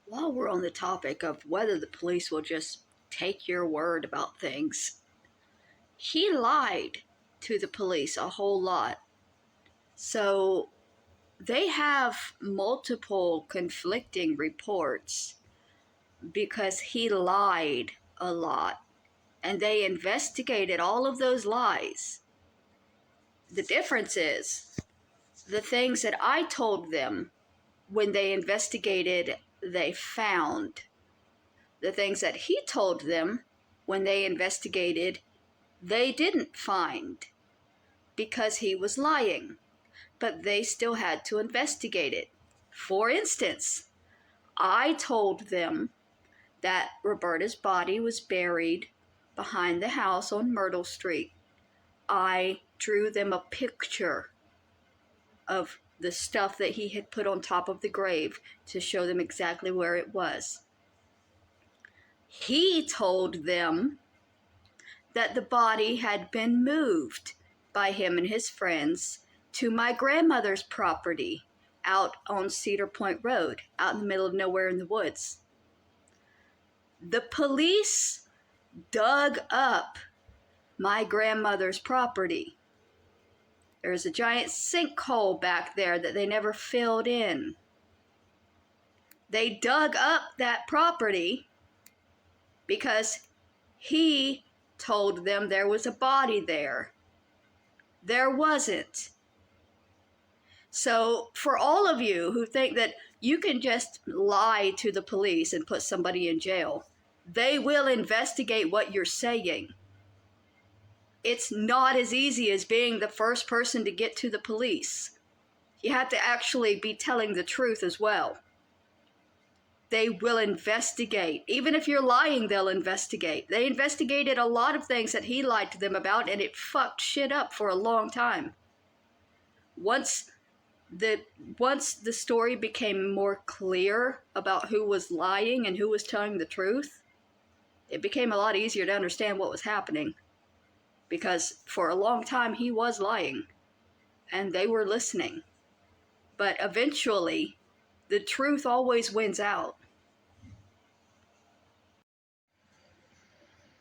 While we're on the topic of whether the police will just take your word about things, he lied to the police a whole lot. So they have multiple conflicting reports because he lied a lot. And they investigated all of those lies. The difference is the things that I told them when they investigated, they found. The things that he told them when they investigated, they didn't find because he was lying, but they still had to investigate it. For instance, I told them that Roberta's body was buried behind the house on Myrtle Street. I drew them a picture of the stuff that he had put on top of the grave to show them exactly where it was. He told them that the body had been moved by him and his friends to my grandmother's property out on Cedar Point Road, out in the middle of nowhere in the woods. The police dug up my grandmother's property. There's a giant sinkhole back there that they never filled in. They dug up that property because he told them there was a body there. There wasn't. So for all of you who think that you can just lie to the police and put somebody in jail, they will investigate what you're saying. It's not as easy as being the first person to get to the police. You have to actually be telling the truth as well. They will investigate. Even if you're lying, they'll investigate. They investigated a lot of things that he lied to them about, and it fucked shit up for a long time. Once the story became more clear about who was lying and who was telling the truth, it became a lot easier to understand what was happening. Because for a long time he was lying, and they were listening. But eventually, the truth always wins out.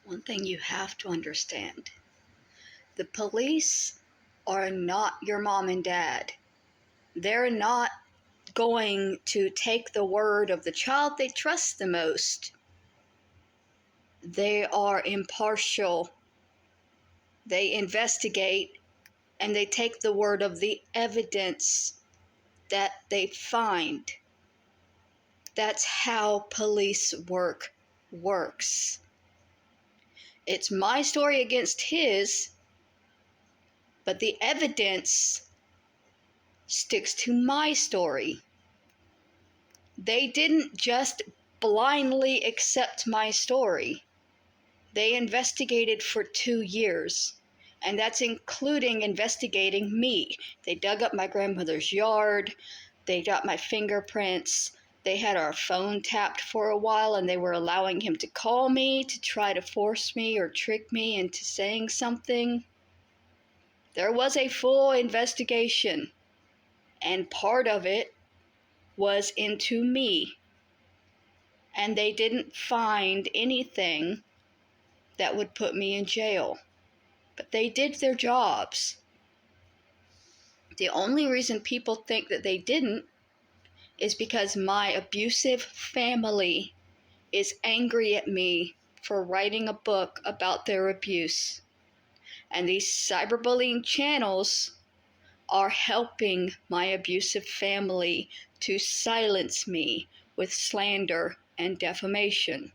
One thing you have to understand, the police are not your mom and dad. They're not going to take the word of the child they trust the most. They are impartial. They investigate, and they take the word of the evidence that they find. That's how police work works. It's my story against his, but the evidence sticks to my story. They didn't just blindly accept my story. They investigated for 2 years, and that's including investigating me. They dug up my grandmother's yard. They got my fingerprints. They had our phone tapped for a while, and they were allowing him to call me to try to force me or trick me into saying something. There was a full investigation, and part of it was into me. And they didn't find anything that would put me in jail. But they did their jobs. The only reason people think that they didn't is because my abusive family is angry at me for writing a book about their abuse. And these cyberbullying channels are helping my abusive family to silence me with slander and defamation.